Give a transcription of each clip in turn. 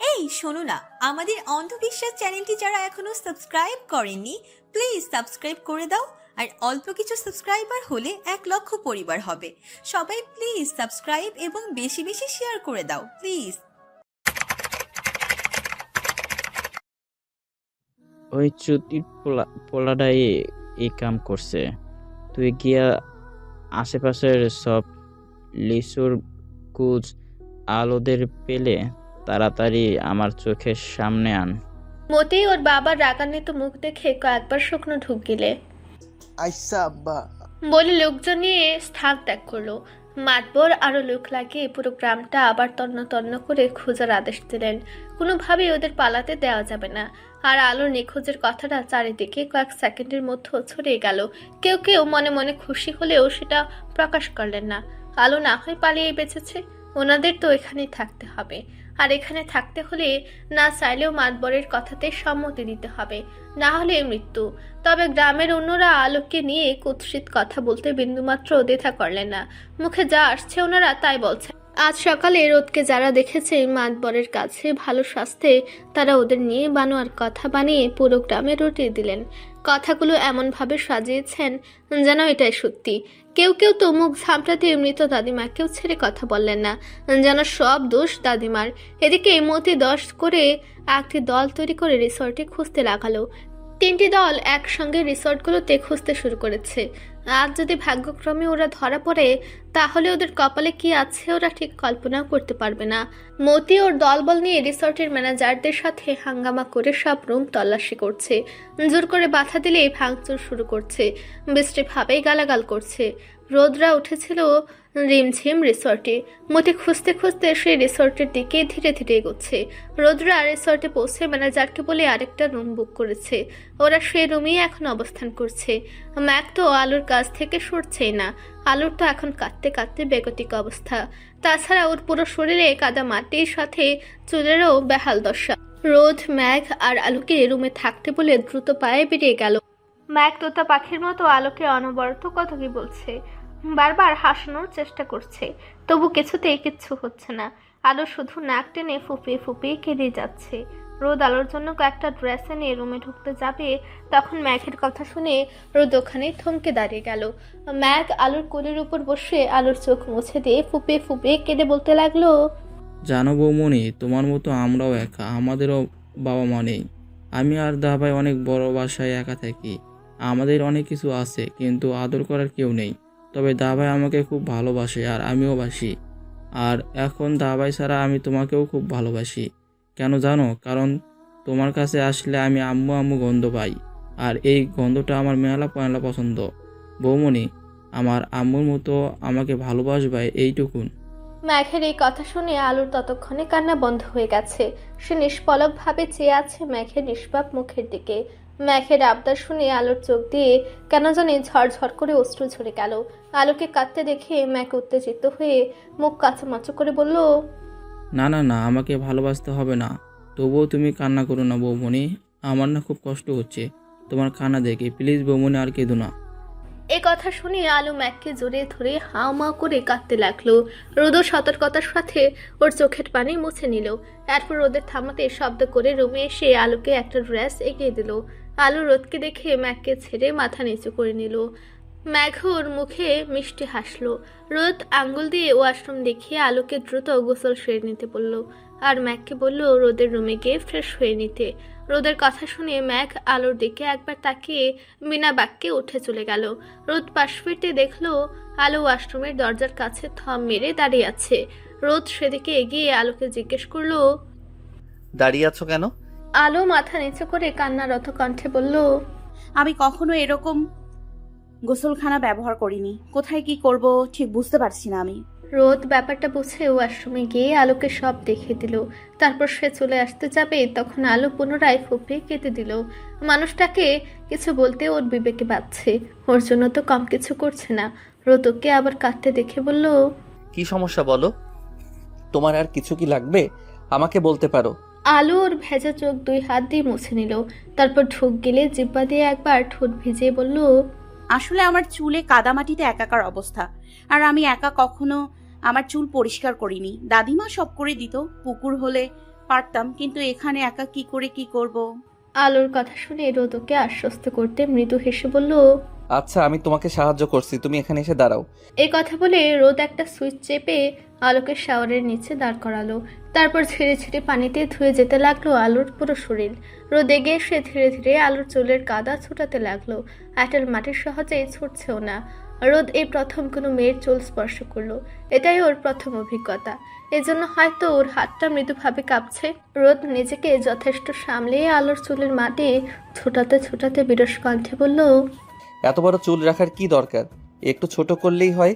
এই শোনো না, আমাদের অন্ধবিশ্বাস চ্যানেলটি যারা এখনো সাবস্ক্রাইব করেননি, প্লিজ সাবস্ক্রাইব করে দাও। আর অল্প কিছু সাবস্ক্রাইবার হলে 1 লক্ষ পরিবার হবে। সবাই প্লিজ সাবস্ক্রাইব এবং বেশি বেশি শেয়ার করে দাও প্লিজ। ওই চুতির পোলাটাই এই কাম করছে। তুই গিয়া আশেপাশের সব লিচুর কুচ আলোদের পেলে তাড়াতাড়ি আমার চোখের সামনে আন। মতি ওর বাবার রাগান্বিত মুখ দেখে কয়েকবার শুকনো ঢুক গিলে আইসা আব্বা। বলে লোকজন নিয়ে স্থান ত্যাগ করলো। মাতবর আরো লোক লাগিয়ে পুরো গ্রামটা আবার তন্ন তন্ন করে খোঁজার আদেশ দিলেন। কোনোভাবেই ওদের পালাতে দেওয়া যাবে না। আর আলোর নিখোঁজের কথাটা চারিদিকে কয়েক সেকেন্ডের মধ্যে ছড়িয়ে গেল। কেউ কেউ মনে মনে খুশি হলেও সেটা প্রকাশ করলেন না। আলো না হয় পালিয়ে বেঁচেছে, ওনাদের তো এখানেই থাকতে হবে। আর এখানে থাকতে হলে না চাইলেও মাতবরের কথাতে সম্মতি দিতে হবে, না হলে মৃত্যু। তবে গ্রামের অন্যরা আলোককে নিয়ে কুৎসিত কথা বলতে বিন্দুমাত্র দ্বিধা করলেন না। মুখে যা আসছে ওনারা তাই বলছে। আজ সকালে রোদকে যারা দেখেছে মাতবরের কাছে ভালো স্বাস্থ্যে, তারা ওদের নিয়ে বানোয়ার কথা বানিয়ে পুরো গ্রামে রটিয়ে দিলেন। কথাগুলো এমনভাবে সাজিয়েছেন যেন এটাই সত্যি। কেউ কেউ তো মুখ ঝামটা দিয়ে মৃত দাদিমাকেও ছেড়ে কথা বললেন না, যেন সব দোষ দাদিমার। এদিকে মতি 10 করে একটি দল তৈরি করে রিসর্টে খুঁজতে লাগালো। 3টি দল একসঙ্গে রিসর্টগুলোতে খুঁজতে শুরু করেছে। আজ যদি ভাগ্যক্রমে ওরা ধরা পড়ে, তাহলে ওদের কপালে কি আছে ওরা ঠিক কল্পনাও করতে পারবে না। মতি ওর দলবল নিয়ে রিসর্টের ম্যানেজারদের সাথে হাঙ্গামা করে সব রুম তল্লাশি করছে। জোর করে বাধা দিলেই ভাঙচুর শুরু করছে। বৃষ্টি ভাবেই গালাগাল করছে। রোদরা উঠেছিল রিমঝিম রিসর্টে। মতি খুঁজতে খুঁজতে সেই রিসর্টের দিকে ধীরে ধীরে এগোচ্ছে। রোদরা রিসর্টে পৌঁছে ম্যানেজারকে বলে আরেকটা রুম বুক করেছে। ওরা সেই রুমেই এখন অবস্থান করছে। ম্যাক তো আলুর কাছ থেকে সরছেই না। আলুর তো এখন কাঁদতে কাঁদতে বেগতিক অবস্থা। তাছাড়া ওর পুরো শরীরে কাদা মাটির সাথে চুলেরও বেহাল দশা। রোদ, ম্যাঘ আর আলুকে রুমে থাকতে বলে দ্রুত পায়ে বেরিয়ে গেল। ম্যাঘ তোতা পাখির মতো আলোকে অনবরত কত কি বলছে, বারবার হাসানোর চেষ্টা করছে, তবু কিছুতেই কিচ্ছু হচ্ছে না। আলো শুধু নাক টেনে ফুপিয়ে ফুপিয়ে কেঁদে যাচ্ছে। রোদ আলোর জন্য কয়েকটা ড্রেস এনে রুমে ঢুকতে যাবে, তখন ম্যাঘের কথা শুনে রোদ ওখানে থমকে দাঁড়িয়ে গেল। ম্যাঘ আলোর কোলের উপর বসে আলোর চোখ মুছে দিয়ে ফুপিয়ে ফুপিয়ে কেঁদে বলতে লাগলো, জানো বৌমনি, তোমার মতো আমরাও একা, আমাদেরও বাবা মা নেই। আমি আর দাভাই অনেক বড় বাসায় একা থাকি। আমাদের অনেক কিছু আছে, কিন্তু আদর করার কেউ নেই। তবে দাভাই আমাকে খুব ভালোবাসে আর আমিও বাসি। আর এখন দাভাই ছাড়া আমি তোমাকেও খুব ভালোবাসি। কেন জানো? কারণ তোমার কাছে আসলে আমি আম্মু আম্মু গন্ধ পাই। আর এই গন্ধটা আমার মেলা পয়লা পছন্দ। বৌমনি, আমার আম্মুর মতো আমাকে ভালোবাসবাই, এইটুকুন। ম্যাঘের এই কথা শুনে আলোর ততক্ষণে কান্না বন্ধ হয়ে গেছে। সে নিষ্পলক ভাবে চেয়ে আছে ম্যাঘের নিষ্পাপ মুখের দিকে। ম্যাঘের আবদার শুনে আলোর চোখ দিয়ে কেন জানি ঝরঝর করে অশ্রু ঝরে গেল। আলোকে কাঁদতে দেখে ম্যাঘ উত্তেজিত হয়ে মুখ কাঁচামাচু করে বলল, না না না, আমাকে ভালোবাসতে হবে না। তবুও তুমি কান্না করো না বৌমনি, আমার না খুব কষ্ট হচ্ছে তোমার কান্না দেখে। প্লিজ বৌমনি, আর কেঁদো না। এ কথা শুনে আলো ম্যাককে জোরে ধরে হাওমাও করে কাঁদতে লাগলো। রোদও সতর্কতার সাথে ওর চোখের পানি মুছে নিল। এরপর রোদের থামাতে শব্দ করে রুমে এসে আলোকে একটা ড্রেস এগিয়ে দিল। আলো রোদকে দেখে ম্যাককে ছেড়ে মাথা নিচু করে নিল। ম্যাঘোর মুখে মিষ্টি হাসলো। রোদ আঙ্গুল দিয়ে ওয়াশরুম দেখিয়ে আলোকে দ্রুত গোসল সেরে নিতে বলল। আর ম্যাককে বলল রোদের রুমে গিয়ে ফ্রেশ হয়ে নিতে। রোদের কথা শুনে ম্যাঘ আলোর দিকে একবার তাকিয়ে বিনা বাক্যে উঠে চলে গেল। রোদ পাশ ফিরতে দেখলো আলো ওয়াশরুমের দরজার কাছে থম মেরে দাঁড়িয়ে আছে। রোদ সেদিকে এগিয়ে আলোকে জিজ্ঞেস করলো, দাঁড়িয়ে আছো কেন? আলো মাথা নিচু করে কান্নারত কণ্ঠে বলল, আমি কখনো এরকম গোসলখানা ব্যবহার করিনি। কোথায় কি করব ঠিক বুঝতে পারছি না আমি। রোদ ব্যাপারটা বুঝে ওয়াশরুমে গিয়ে আলোকে সব দেখিয়ে দিল। তারপর সে চলে আসতে যাবে, তখন আলো পুনরায় ফুপিয়ে কেঁদে দিল। মানুষটাকে কিছু বলতে ওর বিবেকে বাজছে, ওর জন্য তো কম কিছু করছে না। রোদ ওকে আবার কাঁদতে দেখে বলল, কি সমস্যা বলো? তোমার আর কিছু কি লাগবে? আমাকে বলতে পারো। আলো ওর ভেজা চোখ 2 হাত দিয়ে মুছে নিল। তারপর ঢোক গিলে জিব্বা দিয়ে একবার ঠোঁট ভিজিয়ে বলল, আসলে আমার চুলে কাদামাটিতে একাকার অবস্থা। আর আমি একা কখনো আমার চুল পরিষ্কার করিনি। দাদিমা সব করে দিত। পুকুর হলে পারতাম, কিন্তু এখানে একা কি করে কি করব। আলোর কথা শুনে রোদ ওকে আশ্বস্ত করতে মৃদু হেসে বলল, আচ্ছা আমি তোমাকে সাহায্য করছি, তুমি এখানে এসে দাঁড়াও। এই কথা বলে রোদ একটা সুইচ চেপে আলোকে শাওয়ারের নিচে দাঁড় করালো। তারপর ছেড়ে ছেড়ে পানিতে ধুয়ে যেতে লাগলো আলোর পুরো শরীর। রোদ এগিয়ে এসে ধীরে ধীরে আলোর চুলের কাদা ছুটাতে লাগলো। এঁটেল মাটির সহজেই ছুটছেও না। রোদ এই প্রথম কোনো মেয়ের চুল স্পর্শ করলো। এটাই ওর প্রথম অভিজ্ঞতা। এজন্য হয়তো ওর হাতটা মৃদুভাবে কাঁপছে। রোদ নিজেকে যথেষ্ট সামলিয়ে আলোর চুলের মাটি ছোটাতে ছোটাতে বিরস কণ্ঠে বলল, এত বড় চুল রাখার কি দরকার? একটু ছোট করলেই হয়,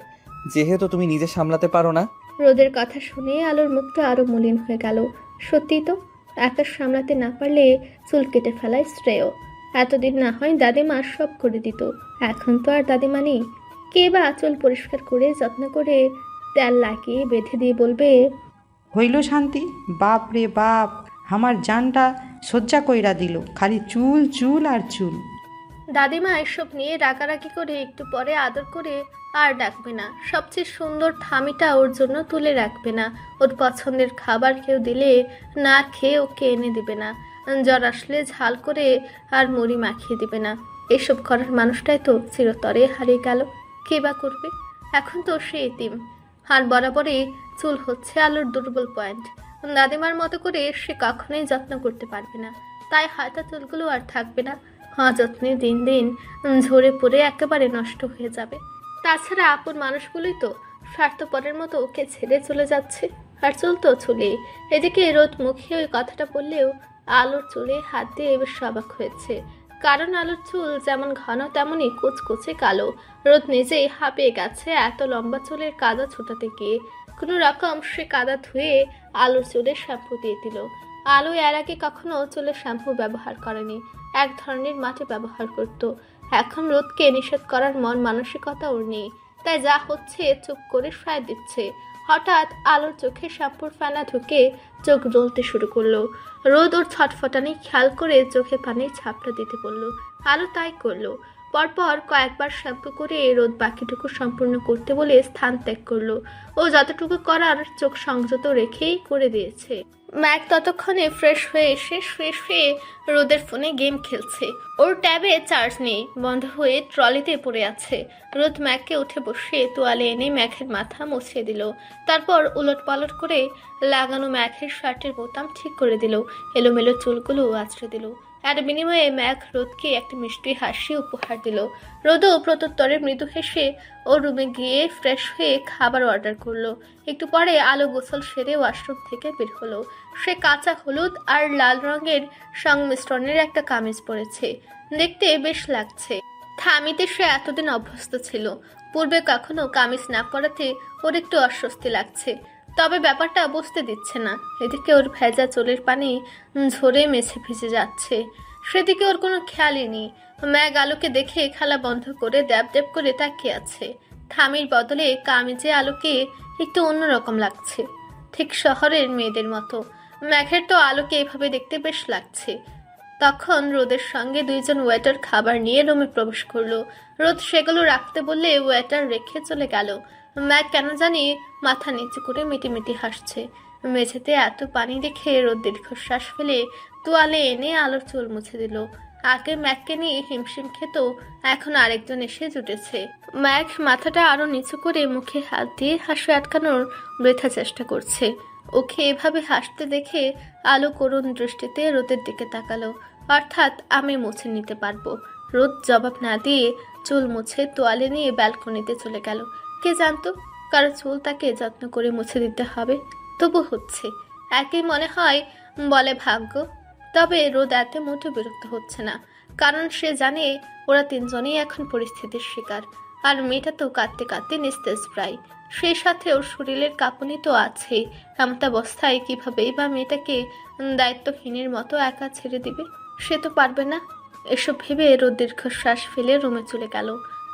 যেহেতু তুমি নিজে সামলাতে পারো না। রোদের কথা শুনে আলোর মুখটা আরো মলিন হয়ে গেল। সত্যি তো, একা সামলাতে না পারলে চুল কেটে ফেলাই শ্রেয়। এতদিন না হয় দাদিমা সব করে দিত, এখন তো আর দাদিমা নেই। কে বা চুল পরিষ্কার করে যত্ন করে তেল লাগিয়ে বেঁধে দিয়ে বলবে, হইল শান্তি? বাপ রে বাপ, আমার জানটা সজ্জা কইরা দিল, খালি চুল চুল আর চুল। দাদিমা এসব নিয়ে রাগারাগি করে একটু পরে আদর করে আর ডাকবে না। সবচেয়ে সুন্দর থামিটা ওর জন্য তুলে রাখবে না। ওর পছন্দের খাবার কেউ দিলে না খেয়ে ওকে এনে দিবে না। জ্বর আসলে ঝাল করে আর মুড়ি মাখিয়ে দিবে না। এসব করার মানুষটাই তো চিরতরে হারিয়ে গেল। কে বা করবে? এখন তো সে এতিম। আর বরাবরই চুল হচ্ছে আলোর দুর্বল পয়েন্ট। দাদিমার মতো করে সে কখনোই যত্ন করতে পারবে না। তাই হাতা চুলগুলো আর থাকবে না। যত্নে দিন দিন ঝরে পড়ে একেবারে নষ্ট হয়ে যাবে। তাছাড়া আপন মানুষগুলোই তো স্বার্থপরের মতো ওকে ছেড়ে চলে যাচ্ছে। আর চুল তো চুলে। এদিকে রোদ মুখে ওই কথাটা বললেও আলোর চুলে হাত দিয়ে বেশ অবাক হয়েছে। কারণ আলোর চুল যেমন ঘন তেমনই কুচকুচে কালো। রোদ নিজেই হাঁপিয়ে গেছে এত লম্বা চুলের কাদা ছোটাতে গিয়ে। কোনো রকম সে কাদা ধুয়ে আলোর চুলে শ্যাম্পু দিয়ে দিল। আলো এর আগে কখনো চুলে শ্যাম্পু ব্যবহার করেনি, এক ধরনের মাটি ব্যবহার করত। এখন রোদকে নিষেধ করার মন মানসিকতা ওর নেই, তাই যা হচ্ছে চুপ করে সায় দিচ্ছে। হঠাৎ আলোর চোখে শ্যাম্পুর ফেনা ঢুকে চোখ জ্বলতে শুরু করলো। রোদ ওর ছটফটানি খেয়াল করে চোখে পানির ছাপটা দিতে বলল। আলো তাই করলো। পরপর কয়েকবার শ্যাম্পু করে রোদ বাকিটুকু সম্পূর্ণ করতে বলে স্থান ত্যাগ করলো। ও যতটুকু করার চোখ সংযত রেখেই করে দিয়েছে। ম্যাক ততক্ষণে ফ্রেশ হয়ে এসে শুয়ে শুয়ে রোদের ফোনে গেম খেলছে। ওর ট্যাবে চার্জ নেই, বন্ধ হয়ে ট্রলিতে পড়ে আছে। রোদ ম্যাককে উঠে বসে তোয়ালে এনে ম্যাকের মাথা মুছিয়ে দিল। তারপর উলট পালট করে লাগানো ম্যাকের শার্টের বোতাম ঠিক করে দিল। এলোমেলো চুলগুলো আঁচড়ে দিল। এর বিনিময়ে ম্যাক রোদকে একটা মিষ্টি হাসি উপহার দিল। রোদও প্রত্যুত্তরে মৃদু হেসে ওর রুমে গিয়ে ফ্রেশ হয়ে খাবার অর্ডার করলো। একটু পরে আলো গোসল সেরে ওয়াশরুম থেকে বের হলো। সে কাঁচা হলুদ আর লাল রঙের সংমিশ্রণের একটা কামিজ পরেছে। দেখতে বেশ লাগছে। থামিতে সে এতদিন অভ্যস্ত ছিল। পূর্বে কখনো কামিজ না পরাতে ওর একটু অস্বস্তি লাগছে। তবে ব্যাপারটা বুঝতে দিচ্ছে না। এদিকে ওর ভেজা চুলের পানি ঝরে মেছে ভিজে যাচ্ছে, সেদিকে ওর কোনো খেয়ালই নেই। ম্যাগ আলোকে দেখে খেলা বন্ধ করে দ্যাব দ্যাব করে তাকিয়ে আছে। থামির বদলে কামিজে আলোকে একটু অন্যরকম লাগছে, ঠিক শহরের মেয়েদের মতো। ম্যাঘের তো আলোকে এভাবে দেখতে বেশ লাগছে। তখন রোদের সঙ্গে দুইজন ওয়েটার খাবার নিয়ে রুমে প্রবেশ করলো। রোদ সেগুলো রাখতে বললে ওয়েটার রেখে চলে গেল। ম্যাগ কেন জানি মাথা নিচু করে মিটিমিটি হাসছে। মেঝেতে এত পানি দেখে রোদ দীর্ঘশ্বাস ফেলে তোয়ালে এনে আলোর চুল মুছে দিল। আগে ম্যাগকে নিয়ে হিমশিম খেত, এখন আরেকজন এসে জুটেছে। ম্যাগ মাথাটা আরো নিচু করে মুখে হাত দিয়ে হাসি আটকানোর বৃথা চেষ্টা করছে। ওকে এভাবে হাসতে দেখে আলো করুণ দৃষ্টিতে রোদের দিকে তাকালো। অর্থাৎ আমি মুছে নিতে পারবো। রোদ জবাব না দিয়ে চুল মুছে তোয়ালে নিয়ে ব্যালকনিতে চলে গেল। কে জানতো কারো চুল তাকে যত্ন করে মুছে দিতে হবে। তবু হচ্ছে, একই মনে হয় বলে ভাগ্য। তবে রোদ এতে মোটেও বিরক্ত হচ্ছে না, কারণ সে জানে ওরা তিনজনেই এখন পরিস্থিতির শিকার। আর মেয়েটা তো কাঁদতে কাঁদতে নিস্তেজ প্রায়। সেই সাথে ওর শরীরের কাঁপুনি তো আছেই। এমতাবস্থায় কিভাবেই বা মেয়েটাকে দায়িত্বহীনের মতো একা ছেড়ে দিবে? সে তো পারবে না। এসব ভেবে রোদ দীর্ঘশ্বাস ফেলে রুমে চলে গেল।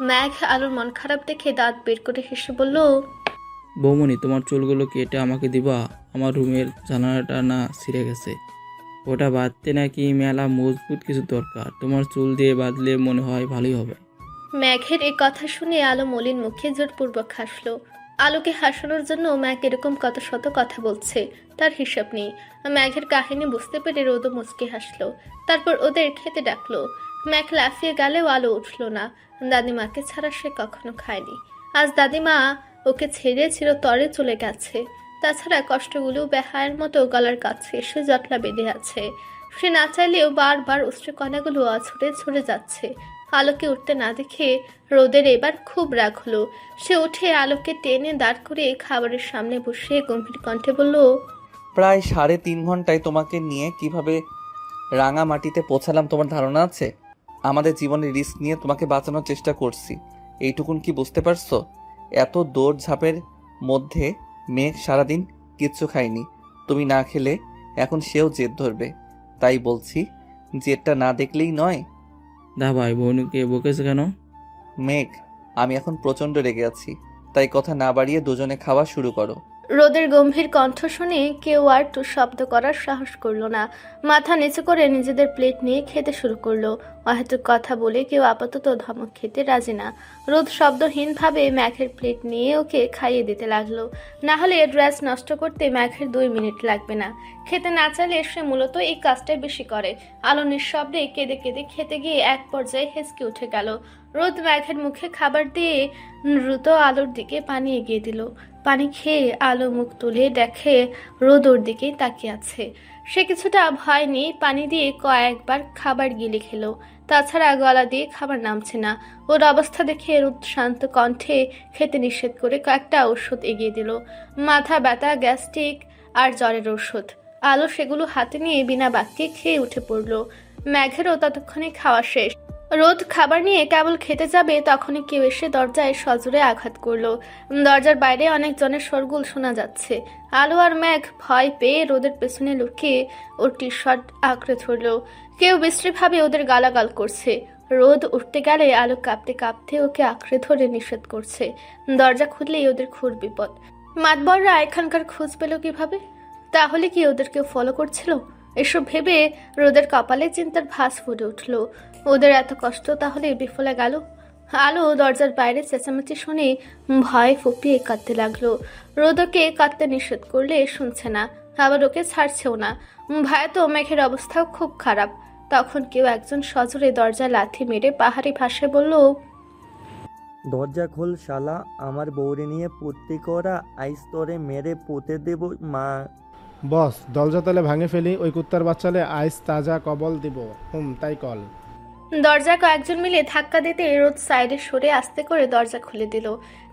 ম্যাঘ আলোর মন খারাপ দেখে দাঁত বের করে হেসে বলল, বৌমনি, তোমার চুলগুলো কেটে আমাকে দিবা? আমার রুমের জানালাটা না ছিঁড়ে গেছে, ওটা বাঁধতে নাকি মেলা মজবুত কিছু দরকার। তোমার চুল দিয়ে বাঁধলে মনে হয় ভালোই হবে। ম্যাঘের এই কথা শুনে আলো মলিন মুখে জোরপূর্বক হাসলো। আলোকে হাসানোর জন্য ম্যাক এরকম কত শত কথা বলছে, তার হিসাব নেই। ম্যাঘের কাহিনী বুঝতে পেরে রোদও মুচকে হাসলো। তারপর ওদের খেতে ডাকলো। ম্যাক লাফিয়ে গেলেও আলো উঠলো না। দাদিমাকে ছাড়া সে কখনো খায়নি। আজ দাদিমা ওকে ছেড়ে চিরতরে চলে গেছে। তাছাড়া কষ্টগুলো বেহায়ের মতো গলার কাছে এসে জটলা বেঁধে আছে। সে না চাইলেও বারবার অশ্রুকণাগুলো আছড়ে ঝরে যাচ্ছে। আলোকে উঠতে না দেখে রোদের এবার খুব রাগ হলো। সে উঠে আলোকে টেনে দাঁড় করে খাবারের সামনে বসে গম্ভীর কণ্ঠে বলল, প্রায় 3.5 ঘন্টায় তোমাকে নিয়ে কিভাবে রাঙা মাটিতে পৌঁছালাম তোমার ধারণা আছে? আমাদের জীবনের রিস্ক নিয়ে তোমাকে বাঁচানোর চেষ্টা করছি, এইটুকুন কি বুঝতে পারছো? এত দৌড়ঝাঁপের মধ্যে মেঘ সারাদিন কিচ্ছু খায়নি, তুমি না খেলে এখন সেও জেদ ধরবে। তাই বলছি, জেদটা না দেখলেই নয়। দা ভাই বোনকে বকেছে কেন? মেঘ, আমি এখন প্রচণ্ড রেগে আছি, তাই কথা না বাড়িয়ে দুজনে খাওয়া শুরু করো। রোদের গম্ভীর কণ্ঠ শুনে কেউ আর টু শব্দ করার সাহস করলো না। মাথা নিচু করে নিজেদের প্লেট নিয়ে খেতে শুরু করলো। অহেতুক কথা বলে কেউ আপাতত ধমক খেতে রাজি না। রোদ শব্দহীনভাবে ম্যাঘের প্লেট নিয়ে ওকে খাইয়ে দিতে লাগলো। না হলে ড্রেস নষ্ট করতে ম্যাঘের 2 মিনিট লাগবে না। খেতে না চাইলে সে মূলত এই কাজটাই বেশি করে। আলো নিঃশব্দে কেঁদে কেঁদে খেতে গিয়ে এক পর্যায়ে হেসকে উঠে গেল। রোদ ম্যাঘের মুখে খাবার দিয়ে দ্রুত আলোর দিকে পানি এগিয়ে দিল। পানি খেয়ে আলো মুখ তুলে দেখে রোদ ওর দিকেই তাকিয়ে আছে। সে কিছুটা ভয় নিয়ে পানি দিয়ে কয়েকবার খাবার গিলে খেলো। তাছাড়া গলা দিয়ে খাবার নামছে না। ওর অবস্থা দেখে রোদ শান্ত কণ্ঠে খেতে নিষেধ করে কয়েকটা ওষুধ এগিয়ে দিল। মাথা ব্যথা, গ্যাস্ট্রিক আর জ্বরের ওষুধ। আলো সেগুলো হাতে নিয়ে বিনা বাক্যে খেয়ে উঠে পড়ল। ম্যাঘেরও ততক্ষণে খাওয়া শেষ। রোদ খাবার নিয়ে কেবল খেতে যাবে তখনই কেউ এসে দরজায় সজোরে আঘাত করলো। দরজার বাইরে অনেকজনের শোরগোল শোনা যাচ্ছে। আলো আর ম্যাঘ ভয় পেয়ে রোদের পেছনে লুকিয়ে ওর টি শার্ট আঁকড়ে ধরলো। কেউ বিশ্রীভাবে ওদের গালাগাল করছে। রোদ উঠতে গেলে আলো কাঁপতে কাঁপতে ওকে আঁকড়ে ধরে নিষেধ করছে। দরজা খুললেই ওদের ঘোর বিপদ। মাতবররা এখানকার খোঁজ পেল কিভাবে? তাহলে কি ওদের কেউ ফলো করছিল? এসব ভেবে রোদের কপালে চিন্তার ভাঁজ ফুটে উঠল। ওদের এত কষ্ট তাহলে বিফলে গেল? আলো দরজার বাইরে চেঁচামেচি শুনে ভয় ফুপিয়ে কাঁদতে লাগলো। রোদ ওকে কাঁদতে নিষেধ করলে শুনছে না, আবার ওকে ছাড়ছেও না। ভয়ে তো মেঘের অবস্থাও খুব খারাপ। তখন কেউ একজন সজোরে দরজা লাথি মেরে পাহাড়ি ভাষায় বলল, দরজা খোল শালা, আমার বউরে নিয়ে পুত্তি করা আইস তোরে মেরে পুঁতে দেব মা। বস, দরজা তালে ভাঙে ফেলি, ওই কুত্তার বাচ্চালে আইস তাজা কবল দিব। তাই কল। দরজা কয়েকজন মিলে ধাক্কা দিতে রোদ সাইডে সরে আস্তে করে দরজা খুলে দিল।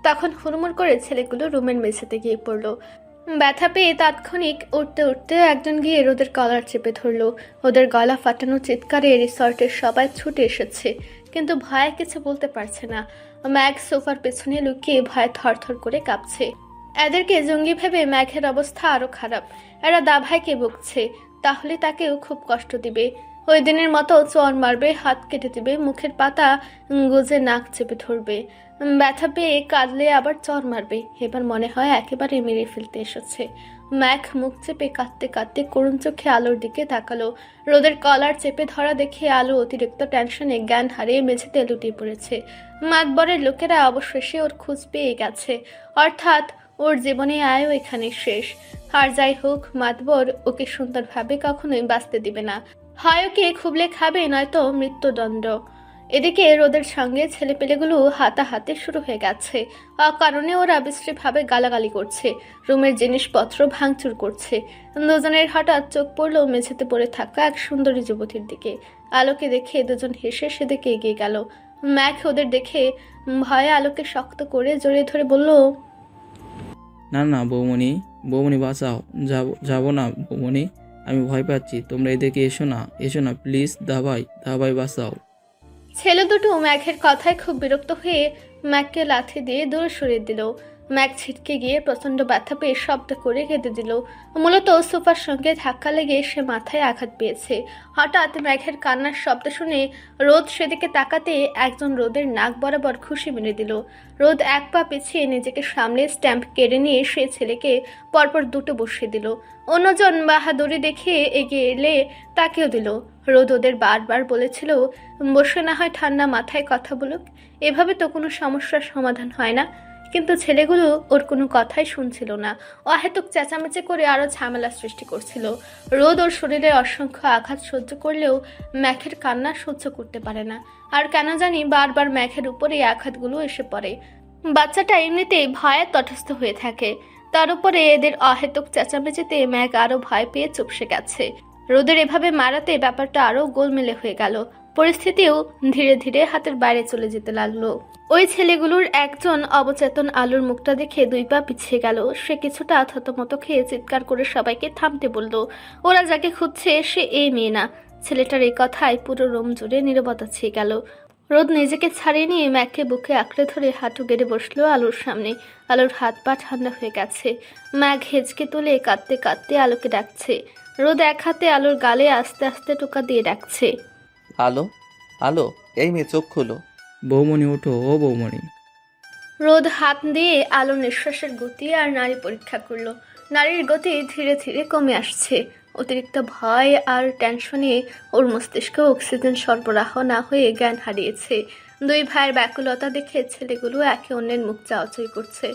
তখন হুড়মুড় করে ছেলেগুলো রুমের মেঝেতে গিয়ে পড়লো। ব্যথা পেয়ে তাৎক্ষণিক উঠতে উঠতে একজন গিয়ে রোদের কলার চেপে ধরলো। ওদের গলা ফাটানো চিৎকারে রিসর্টের সবাই ছুটে এসেছে, কিন্তু ভয়ে কিছু বলতে পারছে না। ম্যাঘ সোফার পেছনে লুকিয়ে ভয়ে থরথর করে কাঁপছে। এদেরকে জঙ্গি ভেবে ম্যাঘের অবস্থা আরো খারাপ। এরা দাভাইকে বকছে, তাহলে তাকেও খুব কষ্ট দিবে। ওই দিনের মতো চর মারবে, হাত কেটে দিবে, মুখের পাতা গুজে নাক চেপে ধরবে। ব্যথা পেয়ে কাঁদলে আবার চর মারবে। এবার মনে হয় একেবারে মেরে ফেলতে এসেছে। ম্যাঘ মুখ চেপে কাঁদতে কাঁদতে করুণ চোখে আলোর দিকে তাকালো। রোদের কলার চেপে ধরা দেখে আলো অতিরিক্ত টেনশনে জ্ঞান হারিয়ে মেঝেতে লুটিয়ে পড়েছে। মাতবরের লোকেরা অবশেষে ওর খোঁজ পেয়ে গেছে, অর্থাৎ ওর জীবনে আয়ও এখানে শেষ। আর যাই হোক, মাতবর ওকে সুন্দরভাবে কখনোই বাঁচতে দিবে না। হয় ওকে খুবলে খাবে, নয়তো মৃত্যুদণ্ড। এদিকে রোদের সঙ্গে ছেলেপেলেগুলো হাতাহাতি শুরু হয়ে গেছে। অকারণে ওরা বিশ্রীভাবে গালাগালি করছে, রুমের জিনিসপত্র ভাঙচুর করছে। দুজনের হঠাৎ চোখ পড়লো মেঝেতে পড়ে থাকা এক সুন্দরী যুবতীর দিকে। আলোকে দেখে দুজন হেসে সেদিকে এগিয়ে গেল। ম্যাঘ ওদের দেখে ভয়ে আলোকে শক্ত করে জড়িয়ে ধরে বলল, না না বৌমণি, বৌমণি বাঁচাও, যাবো না বৌমণি, আমি ভয় পাচ্ছি, তোমরা এদিকে এসো না প্লিজ, দাবাই বাঁচাও। ছেলে দুটো ম্যাঘের কথায় খুব বিরক্ত হয়ে ম্যাঘকে লাথি দিয়ে দূরে সরিয়ে দিল। ম্যাঘ ছিটকে গিয়ে প্রচন্ড ব্যথা পেয়ে শব্দ করে কেঁদে দিল। মূলত সোফার সঙ্গে ধাক্কা লেগে সে মাথায় আঘাত পেয়েছে। হঠাৎ ম্যাঘের কান্নার শব্দ শুনে রোদ সেদিকে তাকাতে একজন রোদের নাক বরাবর ঘুষি মেরে দিল। রোদ এক পা পিছিয়ে নিজেকে সামলে স্ট্যাম্প কেড়ে নিয়ে সে ছেলেকে পরপর দুটো বসিয়ে দিল। অন্যজন বাহাদুরি দেখে এগিয়ে এলে তাকেও দিল। রোদ ওদের বারবার বলেছিল, বসে না হয় ঠান্ডা মাথায় কথা বলুক, এভাবে তো কোনো সমস্যার সমাধান হয় না। কিন্তু ছেলেগুলো ওর কোনো কথাই শুনছিল না। অহেতুক চেঁচামেচি করে আরো ঝামেলা সৃষ্টি করছিল। রোদ ওর শরীরে অসংখ্য আঘাত সহ্য করলেও ম্যাখের কান্না সহ্য করতে পারে না। আর কেন জানি বারবার ম্যাখের উপরে আঘাতগুলো এসে পড়ে। বাচ্চাটা এমনিতেই ভয়ে তটস্থ হয়ে থাকে, তার উপরে এদের অহেতুক চেঁচামেচিতে ম্যাগ আরো ভয় পেয়ে চুপসে গেছে। রোদের এভাবে মারাতে ব্যাপারটা আরো গোলমেলে হয়ে গেল। পরিস্থিতিও ধীরে ধীরে হাতের বাইরে চলে যেতে লাগলো। ওই ছেলেগুলোর একজন অবচেতন আলোর মুখটা দেখে 2 পা পিছিয়ে গেল। সে কিছুটা থতমত খেয়ে চিৎকার করে সবাইকে থামতে বলল। ওরা যাকে খুঁজছে সে এই মেয়ে না। ছেলেটার এই কথায় পুরো রোম জুড়ে নীরবতা ছেয়ে গেল। রোদ নিজেকে ছাড়িয়ে নিয়ে ম্যাককে বুকে আঁকড়ে ধরে হাঁটু গেড়ে বসলো আলোর সামনে। আলোর হাত পা ঠান্ডা হয়ে গেছে। ম্যাক হেঁচকে তুলে কাঁদতে কাঁদতে আলোকে ডাকছে। রোদ এক হাতে আলোর গালে আস্তে আস্তে টোকা দিয়ে ডাকছে। আলো, আলো, এই মেয়ে চোখ খুলো। বৌমণি ওঠো, ও বৌমণি। রোদ হাত দিয়ে আলোর নিঃশ্বাসের গতি আর নাড়ি পরীক্ষা করলো। নাড়ির গতি ধীরে ধীরে কমে আসছে। অতিরিক্ত ভয় আর টেনশনে ওর মস্তিষ্কে অক্সিজেন সরবরাহ না হয়ে জ্ঞান হারিয়েছে। 2 ভাইয়ের ব্যাকুলতা দেখে ছেলেগুলো একে অন্যের মুখ চাওয়াচাই করছে।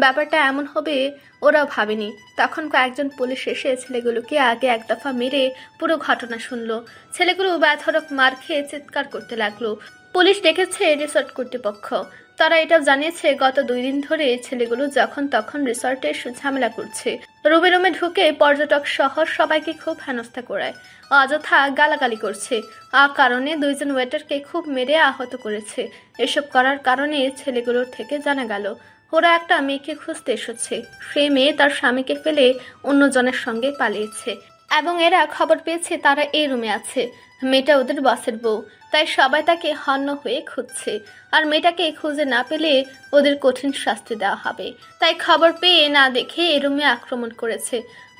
ব্যাপারটা এমন হবে ওরাও ভাবেনি। তখন কয়েকজন পুলিশ এসে ছেলেগুলোকে আগে এক দফা মেরে পুরো ঘটনা শুনলো। ছেলেগুলো ব্যথরক মার খেয়ে চিৎকার করতে লাগলো। পুলিশ ডেকেছে রিসর্ট কর্তৃপক্ষ। তারা এটাও জানিয়েছে গত 2 দিন ধরে ছেলেগুলো যখন তখন রিসর্টে ঝামেলা করছে। রুমে রুমে ঢুকে পর্যটক সহ সবাইকে খুব হেনস্থা করায়, অযথা গালাগালি করছে। কারণে 2 জন ওয়েটারকে খুব মেরে আহত করেছে। এসব করার কারণে ছেলেগুলোর থেকে জানা গেল ওরা একটা মেয়েকে খুঁজতে এসেছে। সেই মেয়ে তার স্বামীকে ফেলে অন্যজনের সঙ্গে পালিয়েছে এবং এরা খবর পেয়েছে তারা এই রুমে আছে। মেয়েটা ওদের বসের বউ, তাই সবাই তাকে হন্য হয়ে খুঁজছে। আর মেয়েটাকে খুঁজে না পেলে ওদের কঠিন শাস্তি দেওয়া হবে। তাই খবর পেয়ে না দেখে এ রুমে আক্রমণ করেছে।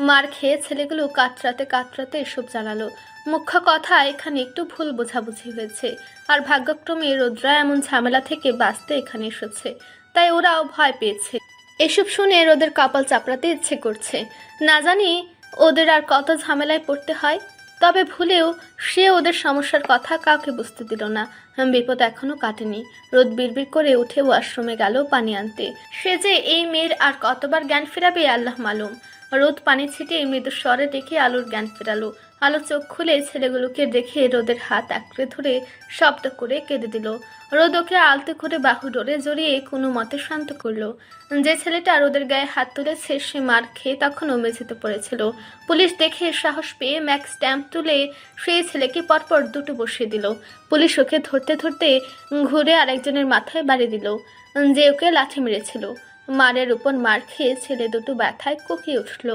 মার খেয়ে ছেলেগুলো কাতরাতে কাতরাতে এসব জানালো। মুখ্য কথা, এখানে একটু ভুল বোঝাবুঝি হয়েছে। আর ভাগ্যক্রমে রোদ্রা এমন ঝামেলা থেকে বাঁচতে এখানে এসেছে, তাই ওরাও ভয় পেয়েছে। এসব শুনে ওদের কপাল চাপড়াতে ইচ্ছে করছে। না জানি ওদের আর কত ঝামেলায় পড়তে হয়। তবে ভুলেও সে ওদের সমস্যার কথা কাউকে বুঝতে দিল না। বিপদ এখনো কাটেনি। রোদ বিড়বিড় করে উঠে ওয়াশরুমে গেল পানি আনতে। সে যে এই মেয়ের আর কতবার জ্ঞান ফেরাবে আল্লাহ মালুম। রোদ পানি ছিটিয়ে মৃদু স্বরে ডেকে আলোর জ্ঞান ফেরালো। আলো চোখ খুলে ছেলেগুলোকে দেখে রোদের হাত আঁকড়ে ধরে শব্দ করে কেঁদে দিল। রোদ ওকে আলতো করে বাহু ডোরে জড়িয়ে কোনো মতে শান্ত করলো। যে ছেলেটা রোদের গায়ে হাত তুলেছে সে মার খেয়ে তখনও মেঝেতে পড়েছিল। পুলিশ দেখে সাহস পেয়ে ম্যাক স্ট্যাম্প তুলে সেই ছেলেকে পরপর 2টো বসিয়ে দিল। পুলিশ ওকে ধরতে ধরতে ঘুরে আরেকজনের মাথায় বাড়ি দিল, যে ওকে লাঠি মেরেছিল। মারের উপর মার খেয়ে ছেলে 2টো ব্যথায় কোকিয়ে উঠল।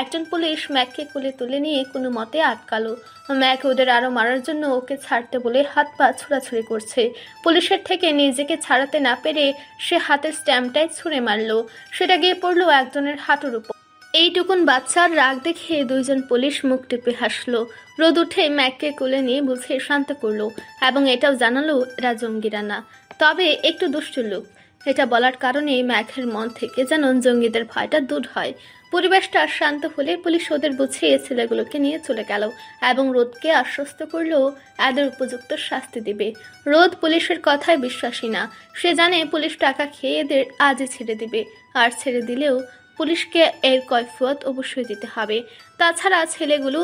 একজন পুলিশ ম্যাককে কোলে তুলে নিয়ে কোনো মতে আটকালো। ম্যাক ওদের আরো মারার জন্য ওকে ছাড়তে বলে হাত পা ছোড়াছুড়ি করছে। পুলিশের থেকে নিজেকে ছাড়াতে না পেরে সে হাতের স্ট্যাম্পটাই ছুঁড়ে মারলো। সেটা গিয়ে পড়লো একজনের হাঁটুর উপর। এইটুকুন বাচ্চার রাগ দেখে 2 জন পুলিশ মুখ টিপে হাসলো। রোদ উঠে ম্যাককে কোলে নিয়ে বুঝিয়ে শান্ত করলো এবং এটাও জানালো এরা জঙ্গিরা না, তবে একটু দুষ্টু লোক। এটা বলার কারণে ম্যাকের মন থেকে যেন জঙ্গিদের ভয়টা দূর হয়। পরিবেশটা শান্ত হলে পুলিশ ওদের বুঝিয়ে ছেলেগুলোকে নিয়ে চলে গেল এবং রোদকে আশ্বস্ত করলো এদের উপযুক্ত শাস্তি দিবে। রোদ পুলিশের কথায় বিশ্বাসী না। সে জানে পুলিশ টাকা খেয়ে এদের আজই ছেড়ে দিবে, আর ছেড়ে দিলেও পুলিশকে এর কৈফিয়ত অবশ্যই দিতে হবে। তাছাড়া ছেলেগুলো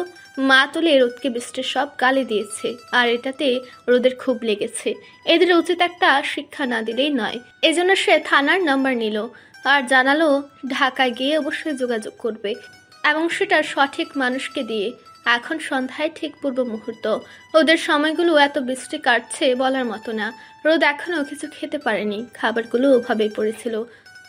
মা তুলে রোদকে বৃষ্টির সব গালি দিয়েছে, আর এটাতে রোদের খুব লেগেছে। এদের উচিত একটা শিক্ষা না দিলেই নয়। এজন্য সে থানার নাম্বার নিল আর জানালো ঢাকায় গিয়ে অবশ্যই যোগাযোগ করবে এবং সেটা সঠিক মানুষকে দিয়ে। এখন সন্ধ্যায় ঠিক পূর্ব মুহূর্ত। ওদের সময়গুলো এত বৃষ্টি কাটছে বলার মতো না। রোদ এখনো কিছু খেতে পারেনি, খাবারগুলো ওভাবেই পড়েছিল।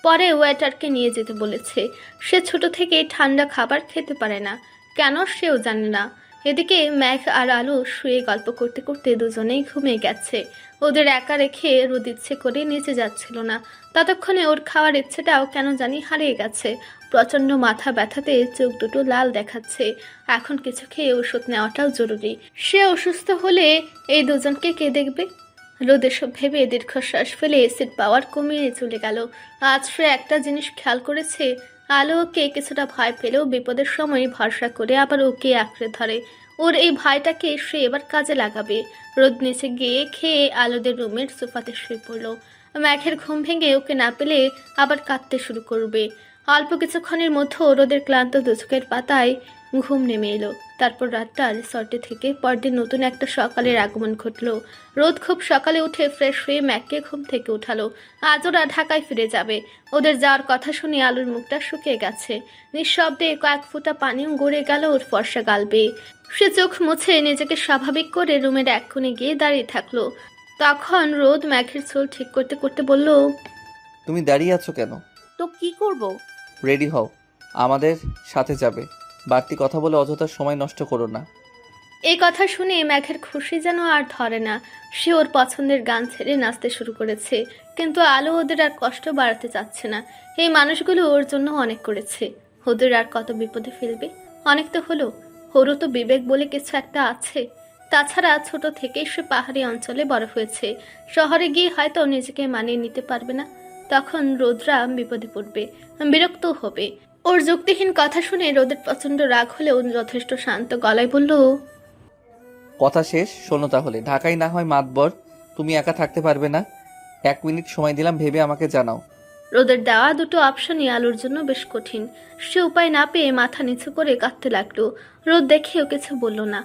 পরে ওয়েটারকে নিয়ে যেতে বলেছে। সে ছোট থেকে ঠান্ডা খাবার খেতে পারে না, কেন সেও জানে না। এদিকে ম্যাক আর আলো শুয়ে গল্প করতে করতে দুজনেই ঘুমিয়ে গেছে। ওদের একা রেখে রোদ ইচ্ছে করে নিচে যাচ্ছিল না। ততক্ষণে ওর খাওয়ার ইচ্ছেটাও কেন জানি হারিয়ে গেছে। প্রচণ্ড মাথা ব্যথাতে চোখ 2টো লাল দেখাচ্ছে। এখন কিছু খেয়ে ওষুধ নেওয়াটাও জরুরি। সে অসুস্থ হলে এই 2 জনকে কে দেখবে? রোদ এসব ভেবে দীর্ঘশ্বাস ফেলে এসিড পাওয়ার কমিয়ে চলে গেল। আজ সে একটা জিনিস খেয়াল করেছে, আলো ওকে কিছুটা ভয় পেলেও বিপদের সময় ভরসা করে আবার ওকে আঁকড়ে ধরে। ওর এই ভয়টাকে সে এবার কাজে লাগাবে। রোদ নিচে গিয়ে খেয়ে আলোদের রুমের সোফাতে শুয়ে পড়ল। ম্যাঘের ঘুম ভেঙে ওকে না পেলে আবার কাঁদতে শুরু করবে। অল্প কিছুক্ষণের মধ্যে রোদের ক্লান্ত দুচোখের পাতায় ঘুম নেমে এলো। তারপর রাতটা রিসর্টে থেকে পরদিন নতুন একটা সকালের আগমন ঘটলো। রোদ খুব সকালে উঠে ফ্রেশ হয়ে ম্যাককে ঘুম থেকে উঠালো। আজ ওরা ঢাকায় ফিরে যাবে। ওদের যাওয়ার কথা শুনে আলুর মুখটা শুকিয়ে গেছে। নিঃশব্দে কয়েক ফোঁটা পানিও গড়ে গেল ওর ফর্সা গাল বেয়ে। সে চোখ মুছে নিজেকে স্বাভাবিক করে রুমের এক কোণে গিয়ে দাঁড়িয়ে থাকলো। তখন রোদ ম্যাঘের চুল ঠিক করতে করতে বলল, তুমি দাঁড়িয়ে আছো কেন? তো কি করব? রেডি হও, আমাদের সাথে যাবে। বাড়তি কথা বলে অযথা সময় নষ্ট করো না। এই কথা শুনে ম্যাঘের খুশি যেন আর ধরে না। সে ওর পছন্দের গান ছেড়ে নাচতে শুরু করেছে। কিন্তু আলো ওদের আর কষ্ট বাড়াতে চাচ্ছে না। এই মানুষগুলো ওর জন্য অনেক করেছে, ওদের আর কত বিপদে ফেলবে? অনেক তো হলো, ওরও তো বিবেক বলে কিছু একটা আছে। তাছাড়া ছোট থেকেই সে পাহাড়ি অঞ্চলে বড় হয়েছে। শহরে গিয়ে হয়তো নিজেকে মানিয়ে নিতে পারবে না। তখন রোদরা বিপদে পড়বে, বিরক্ত হবে। ওর যুক্তিহীন কথা শুনে রোদের প্রচণ্ড রাগ হলেও যথেষ্ট শান্ত গলায় বলল, কথা শেষ, শোনো তাহলে। ঢাকায় না হয় মাতবর, তুমি একা থাকতে পারবে না। 1 মিনিট সময় দিলাম, ভেবে আমাকে জানাও। রোদের দেওয়া দুটো অপশনই আলোর জন্য বেশ কঠিন। সে উপায় না পেয়ে মাথা নিচু করে কাঁদতে লাগলো। রোদ দেখেও কিছু বলল না,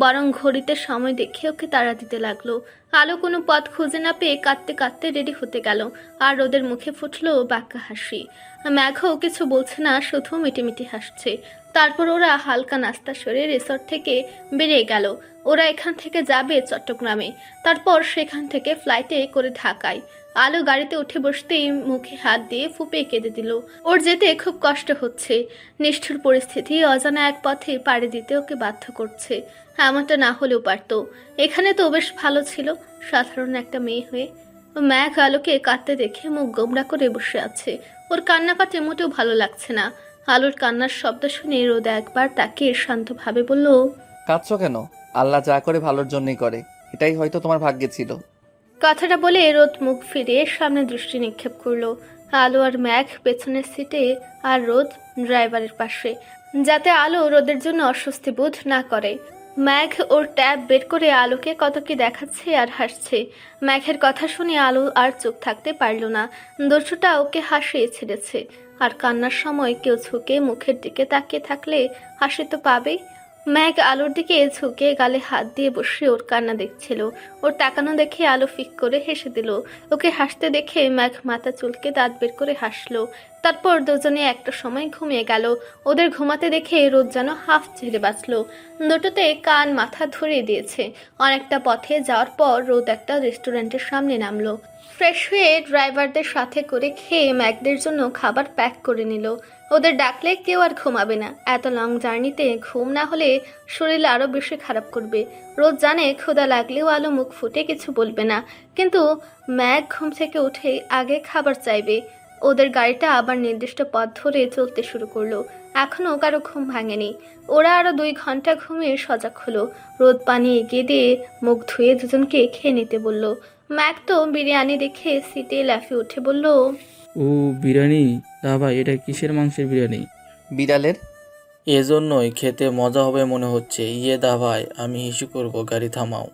বরং ঘড়িতে সময় দেখে ওকে তাড়া দিতে লাগলো। আলো কোনো পথ খুঁজে না পেয়ে কাঁদতে কাঁদতে রেডি হতে গেল। আর রোদের মুখে ফুটলো বাঁকা হাসি। ম্যাঘও কিছু বলছে না, শুধু মিটিমিটি হাসছে। তারপর ওরা হালকা নাস্তা সেরে রিসর্ট থেকে বেরিয়ে গেল। ওরা এখান থেকে যাবে চট্টগ্রামে, তারপর সেখান থেকে ফ্লাইটে করে ঢাকায়। আলো গাড়িতে উঠে বসতেই মুখে হাত দিয়ে ফুঁপিয়ে কেঁদে দিল। ওর যেতে খুব কষ্ট হচ্ছে। নিষ্ঠুর পরিস্থিতি অজানা এক পথে পাড়ি দিতে ওকে বাধ্য করছে। এমনটা না হলেও পারত। এখানে তো বেশ ভালো ছিল, সাধারণ একটা মেয়ে হয়ে। ম্যাঘ আলোকে কাঁদতে দেখে মুখ গোমড়া করে বসে আছে। ওর কান্নাকাটি মোটেও ভালো লাগছে না। আলোর কান্নার শব্দ শুনে রোদ একবার তাকে শান্তভাবে বলল, কাঁদছো কেন? আল্লাহ যা করে ভালোর জন্যই করে, এটাই হয়তো তোমার ভাগ্যে ছিল। কথাটা বলে রোদ মুখ ফিরিয়ে সামনে দৃষ্টি নিক্ষেপ করলো। আলো আর ম্যাঘ পেছনের সিটে আর রোদ ড্রাইভারের পাশে, যাতে আলো রোদের জন্য অস্বস্তি বোধ না করে। ম্যাঘ ওর ট্যাব বের করে আলোকে কত কি দেখাচ্ছে আর হাসছে। ম্যাঘের কথা শুনে আলো আর চুপ থাকতে পারল না। দস্যুটা ওকে হাসিয়ে ছেড়েছে। আর কান্নার সময় কেউ ঝুঁকে মুখের দিকে তাকিয়ে থাকলে হাসি তো পাবেই। ম্যাঘ আলোর দিকে ঝুঁকে গালে হাত দিয়ে বসে ওর কান্না দেখছিল। ওর তাকানো দেখে আলো ফিক করে হেসে দিল। ওকে হাসতে দেখে ম্যাঘ মাথা চুলকে দাঁত বের করে হাসলো। তারপর দুজনে একটা সময় ঘুমিয়ে গেল। ওদের ঘুমাতে দেখে রোদ যেন হাফ ছেড়ে বাঁচলো। দুটোতে কান মাথা ধরিয়ে দিয়েছে। অনেকটা পথে যাওয়ার পর রোদ একটা রেস্টুরেন্টের সামনে নামলো। ফ্রেশ হয়ে ড্রাইভারদের সাথে করে খেয়ে ম্যাগদের জন্য খাবার প্যাক করে নিল। ওদের ডাকলে কেউ আর ঘুমাবে না। এত লং জার্নিতে ঘুম না হলে শরীর আরও বেশি খারাপ করবে। রোদ জানে ক্ষুধা লাগলেও আলো মুখ ফুটে কিছু বলবে না, কিন্তু ম্যাগ ঘুম থেকে উঠে আগে খাবার চাইবে। ওদের গাড়িটা আবার নির্দিষ্ট পথ ধরে চলতে শুরু করলো। এখনও কারো ঘুম ভাঙেনি। ওরা আরও 2 ঘন্টা ঘুমিয়ে সজাগ হলো। রোদ পানি এগিয়ে দিয়ে মুখ ধুয়ে দুজনকে খেয়ে নিতে বলল। ম্যাগ তো বিরিয়ানি দেখে সিটে লাফিয়ে উঠে বলল, ও বিরিয়ানি? দাদা এটা কিসের মাংসের বিরিয়ানি? বিড়ালের। এজন্যই খেতে মজা হবে মনে হচ্ছে। ইয়ে দা ভাই, আমি ইস্যু করব, গাড়ি থামাও।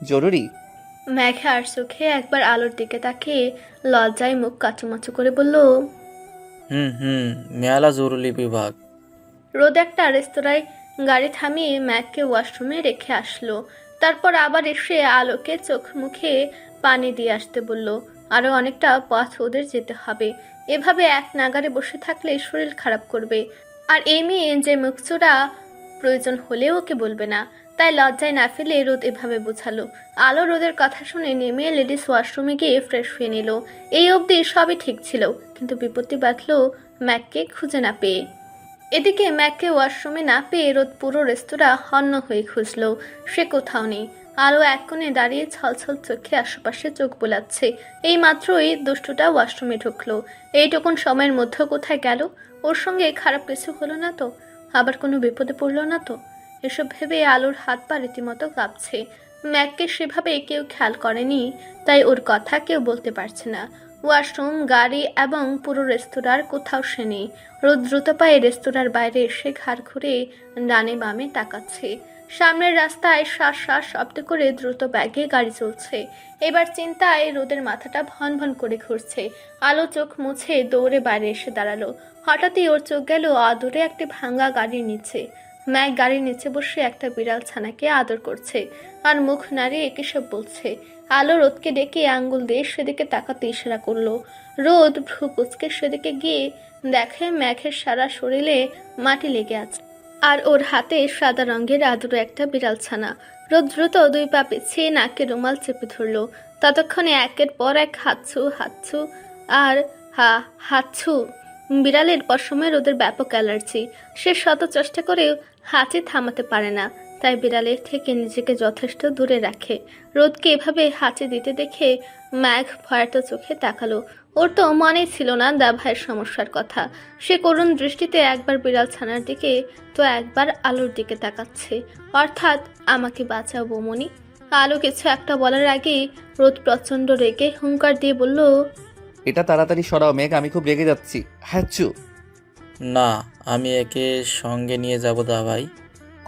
জরুরি? ম্যাঘে আর চোখে একবার আলোর দিকে তাকিয়ে লজ্জায় মুখ কাচুমাচু করে বলল, হুম, মেয়ালা জরুরি বিভাগ। রোদ একটা রেস্তোরাঁয় গাড়ি থামিয়ে ম্যাগকে ওয়াশরুমে রেখে আসলো। তারপর আবার এসে আলোকে চোখ মুখে পানি দিয়ে আসতে বলল। আরও অনেকটা পথ ওদের যেতে হবে। এভাবে এক নাগারে বসে থাকলে শরীর খারাপ করবে। আর এই মেয়ে যে মুখচোরা, প্রয়োজন হলেও ওকে বলবে না। তাই লজ্জায় না ফেলে রোদ এভাবে বোঝালো। আলো রোদের কথা শুনে নেমে লেডিস ওয়াশরুমে গিয়ে ফ্রেশ হয়ে নিল। এই অবধি সবই ঠিক ছিল, কিন্তু বিপত্তি বাঁধল ম্যাগকে খুঁজে না পেয়ে। এদিকে ম্যাগকে ওয়াশরুমে না পেয়ে রোদ পুরো রেস্তোরাঁ হন্য হয়ে খুঁজল। সে কোথাও নেই। আলো এক কোণে দাঁড়িয়ে ছলছল চোখে আশেপাশে চোখ বোলাচ্ছে। এই মাত্রই দুষ্টুটা ওয়াশরুমে ঢুকলো। এইটুকুন সময়ের মধ্যে কোথায় গেল? ওর সঙ্গে খারাপ কিছু হলো না তো? আবার কোনো বিপদে পড়লো না তো? এসব ভেবে আলোর হাত পা রীতিমতো কাঁপছে। ম্যাগকে সেভাবে কেউ খেয়াল করেনি, তাই ওর কথা কেউ বলতে পারছে না। ওয়াশরুম, গাড়ি এবং পুরো রেস্তোরাঁর কোথাও সে নেই। রোদ দ্রুত পায়ে রেস্তোরাঁর বাইরে এসে ঘাড় ঘুরে ডানে বামে তাকাচ্ছে। সামনের রাস্তায় শ্বাস শ্বাস শব্দ করে দ্রুত ব্যাগে গাড়ি চলছে। এবার চিন্তায় রোদের মাথাটা ভন ভন করে ঘুরছে। আলো চোখ মুছে দৌড়ে বাইরে এসে দাঁড়ালো। হঠাৎই ওর চোখ গেল আদরে একটি ভাঙা গাড়ির নিচে। ম্যাক গাড়ির নিচে বসে একটা বিড়াল ছানাকে আদর করছে আর মুখ নাড়িয়ে কিসব বলছে। আলো রোদকে ডেকে আঙ্গুল দিয়ে সেদিকে তাকাতে ইশারা করলো। রোদ ভ্রু কুচকে সেদিকে গিয়ে দেখে ম্যাঘের সারা শরীরে মাটি লেগে আছে আর ওর হাতে সাদা রঙের আদুরে একটা বিড়াল ছানা। রোদ দ্রুত 2 পা পিছিয়ে নাকে রুমাল চেপে ধরলো। ততক্ষণে একের পর এক হাতছু আর হাতছু। বিড়ালের পশমে রোদের ব্যাপক অ্যালার্জি। সে শত চেষ্টা করেও হাঁচি থামাতে পারে না, তাই বিড়ালের থেকে নিজেকে যথেষ্ট দূরে রাখে। রোদকে এভাবে হাঁচি দিতে দেখে ম্যাঘ ভয়ার্ত চোখে তাকালো। ওর তো মনেই ছিল না দাভাইয়ের সমস্যার কথা। সে করুণ দৃষ্টিতে একবার বিড়াল ছানার দিকে তো একবার আলোর দিকে তাকাচ্ছে, অর্থাৎ আমাকে বাঁচাও বৌমনি। আলো কিছু একটা বলার আগেই রোদ প্রচন্ড রেগে হুঙ্কার দিয়ে বলল, এটা তাড়াতাড়ি সরাও মেঘ, আমি খুব রেগে যাচ্ছি। হ্যাচু। না, আমি একে সঙ্গে নিয়ে যাব দাভাই।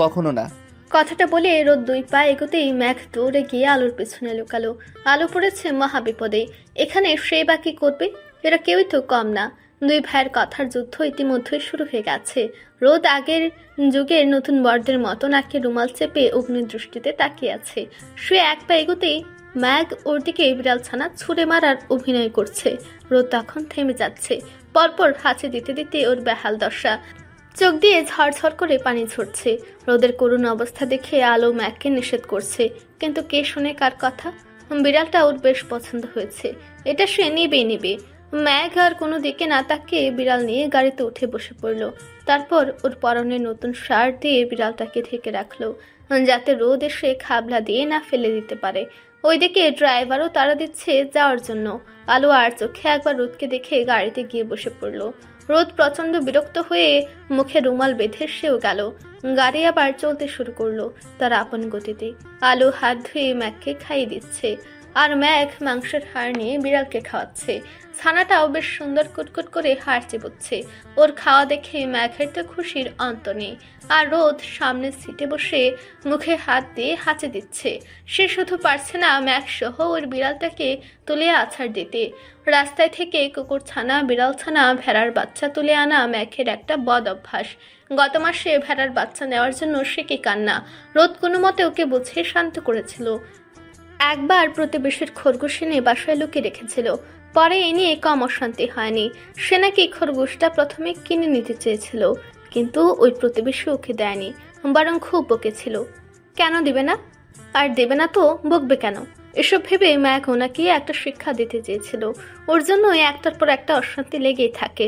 কখনো না। কথাটা বলে রোদ 2 পা এগোতেই ম্যাঘ দৌড়ে গিয়ে আলোর পেছনে লুকালো। আলো পড়েছে মহাবিপদে। এখানে সে বা কি করবে? এরা কেউই তো কম না। 2 ভাইয়ের কথার যুদ্ধ ইতিমধ্যে শুরু হয়ে গেছে। রোদ আগের যুগের নতুন বরদের মতো নাকে রুমাল চেপে অগ্নিদৃষ্টিতে তাকিয়ে আছে। সে 1 পা এগোতেই ম্যাঘ ওর দিকে বিড়াল ছানা ছুঁড়ে মারার অভিনয় করছে। রোদ তখন থেমে যাচ্ছে। পরপর হাঁচি দিতে দিতে ওর বেহাল দশা। চোখ দিয়ে ঝরঝর করে পানি ঝরছে। রোদের করুণ অবস্থা দেখে আলো ম্যাককে নিষেধ করছে, কিন্তু কে শুনে কার কথা? বিড়ালটা ওর বেশ পছন্দ হয়েছে, এটা সে নিবে। ম্যাঘ আর কোনো দিকে না তাকিয়ে বিড়াল নিয়ে গাড়িতে উঠে বসে পড়লো। তারপর ওর পরনে নতুন শার্ট দিয়ে বিড়ালটাকে ঢেকে রাখলো, যাতে রোদ এসে খাবলা দিয়ে না ফেলে দিতে পারে। ওইদিকে ড্রাইভারও তাড়া দিচ্ছে যাওয়ার জন্য। আলো আর চোখে একবার রোদকে দেখে গাড়িতে গিয়ে বসে পড়লো। রোদ প্রচন্ড বিরক্ত হয়ে মুখে রুমাল বেঁধে সেও গেল। গাড়ি আবার চলতে শুরু করলো তার আপন গতিতে। আলো হাত ধুয়ে ম্যাককে খাইয়ে দিচ্ছে, আর ম্যাক মাংসের হাড় নিয়ে বিড়ালকে খাওয়াচ্ছে। ছানাটাও বেশ সুন্দর কুটকুট করে হাড় চিবোচ্ছে। ওর খাওয়া দেখে ম্যাঘের তো খুশির অন্ত নেই। আর রোদ সামনের সিটে বসে মুখে হাত দিয়ে হাঁচি দিচ্ছে। সে শুধু পারছে না ম্যাঘ সহ ওর বিড়ালটাকে তুলে আছাড় দিতে। রাস্তায় থেকে কুকুর ছানা, বিড়াল ছানা, ভেড়ার বাচ্চা তুলে আনা ম্যাঘের একটা বদ অভ্যাস। গত মাসে ভেড়ার বাচ্চা নেওয়ার জন্য সে কি কান্না। রোদ কোনো মতে ওকে বুঝিয়ে শান্ত করেছিল। একবার প্রতিবেশীর খরগোশ এনে বাসায় লুকিয়ে রেখেছিল, পরে এ নিয়ে কম অশান্তি হয়নি। সে নাকি খরগোশটা প্রথমে কিনে নিতে চেয়েছিল, কিন্তু ওই প্রতিবেশী ওকে দেয়নি, বরং খুব বকেছিল। কেন দিবে না? আর দেবে না তো বকবে কেন? এসব ভেবে ম্যাক ওনাকে একটা শিক্ষা দিতে চেয়েছিল। ওর জন্য একটার পর একটা অশান্তি লেগেই থাকে।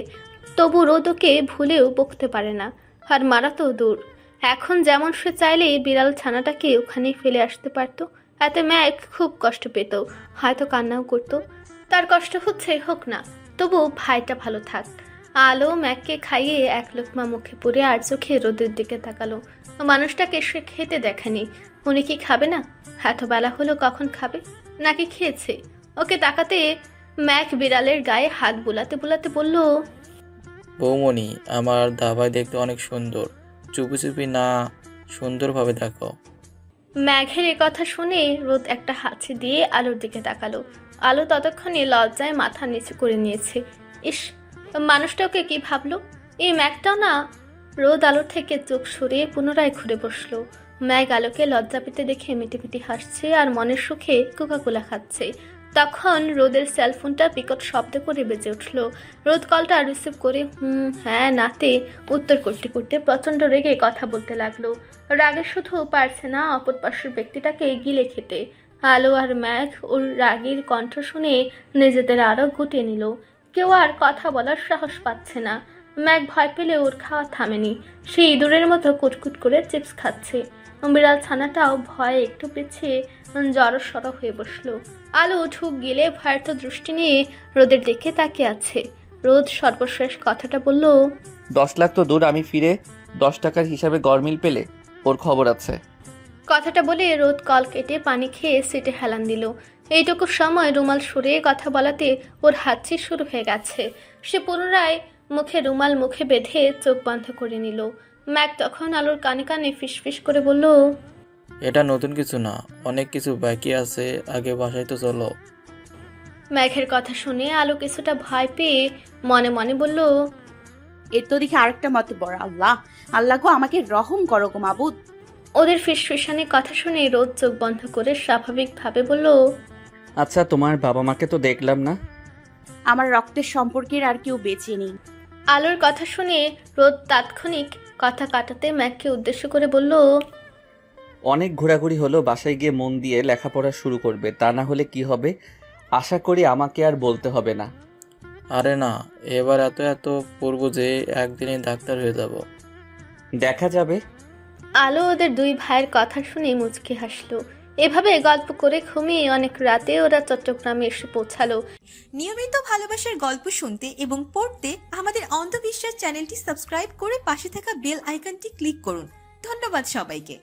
তবু রোদ ওকে ভুলেও বকতে পারে না, আর মারা তো দূর। এখন যেমন সে চাইলে বিড়াল ছানাটাকে ওখানেই ফেলে আসতে পারতো। এতে ম্যাক খুব কষ্ট পেত, হয়তো কান্নাও করতো। তার কষ্ট হচ্ছে, হোক না, তবু ভাইটা ভালো থাক। আলো ম্যাককে খাইয়ে 1 লোকমা মুখে পুরে আর চোখে রোদের দিকে তাকালো। মানুষটাকে সে খেতে দেখেনি। উনি কি খাবে না? এত বেলা হলো, কখন খাবে? নাকি খেয়েছে? ওকে তাকাতে ম্যাক বিড়ালের গায়ে হাত বুলাতে বুলাতে বলল, বৌমনি, আমার দাভাই দেখতে অনেক সুন্দর, চুপি চুপি না, সুন্দরভাবে দেখো। ম্যাঘের এ কথা শুনে রোদ একটা হাঁচি দিয়ে আলোর দিকে তাকালো। আলো ততক্ষণে লজ্জায় মাথা নিচু করে নিয়েছে। ইস, মানুষটা ওকে কি ভাবলো? এই ম্যাঘটাও না। রোদ আলোর থেকে চোখ সরিয়ে পুনরায় ঘুরে বসলো। ম্যাঘ আলোকে লজ্জা পেতে দেখে মিটিমিটি হাসছে আর মনের সুখে কোকাকোলা খাচ্ছে। তখন রোদের সেলফোনটা বিকট শব্দ করে বেজে উঠল। রোদ কলটা রিসিভ করে হ্যাঁ নাতে উত্তর করতে করতে প্রচণ্ড রেগে কথা বলতে লাগলো। রাগে শুধু পারছে না অপর পাশের ব্যক্তিটাকে গিলে খেতে। আলো আর ম্যাঘ ওর রাগের কণ্ঠ শুনে নিজেদের আরও গুটিয়ে নিল। কেউ আর কথা বলার সাহস পাচ্ছে না। ম্যাঘ ভয় পেলে ওর খাওয়া থামেনি। সে ইঁদুরের মতো কুটকুট করে চিপস খাচ্ছে। বিড়াল ছানাটাও ভয়ে একটু পিছিয়ে জড়সড় হয়ে বসলো। আলো ঢুক গেলে ভয়ার্ত দৃষ্টি নিয়ে রোদের দিকে তাকিয়ে আছে। রোদ সর্বশেষ কথাটা বলল, 10 লাখ তো দূর, আমি ফিরে 10 টাকার হিসাবে গরমিল পেলে ওর খবর আছে। কথাটা বলে রোদ কল কেটে পানি খেয়ে সিটে হেলান দিল। এইটুকু সময় রুমাল সরিয়ে কথা বলাতে ওর হাঁচি শুরু হয়ে গেছে। সে পুনরায় মুখে রুমাল মুখে বেঁধে চোখ বন্ধ করে নিল। ম্যাক তখন আলোর কানে কানে ফিসফিস করে বলল, এটা নতুন কিছু না, অনেক কিছু বাকি আছে, আগে বাসায় তো চলো। ম্যাঘের কথা শুনে আলো কিছুটা ভয় পেয়ে মনে মনে বলল, এর তো দেখি আরেকটা মতে বড়। আল্লাহ আল্লাহ গো, আমাকে রহম করো গো মাবুদ। ওদের ফিসফিসানি কথা শুনে রোদ চোখ বন্ধ করে স্বাভাবিকভাবে বলল, আচ্ছা, তোমার বাবা মাকে তো দেখলাম না। আমার রক্তের সম্পর্কের আর কেউ বেঁচে নেই। আলোর কথা শুনে রোদ তাৎক্ষণিক কথা কাটাতে ম্যাককে উদ্দেশ্য করে বলল, অনেক ঘোরাঘুরি হলো, বাসায় গিয়ে মন দিয়ে লেখাপড়া শুরু করবে, তা না হলে কি হবে? আশা করি আমাকে আর বলতে হবে না। আরে না, এবার এত এত পড়বো যে একদিনে ডাক্তার হয়ে যাব। দেখা যাবে। আলো ওদের দুই ভাইয়ের কথা শুনে মুচকি হাসলো। এভাবে গল্প করে ঘুমিয়ে অনেক রাতে ওরা চট্টগ্রামে এসে পৌঁছালো। নিয়মিত ভালোবাসার গল্প শুনতে এবং পড়তে আমাদের অন্ধবিশ্বাস চ্যানেলটি সাবস্ক্রাইব করে পাশে থাকা বেল আইকনটি ক্লিক করুন। ধন্যবাদ সবাইকে।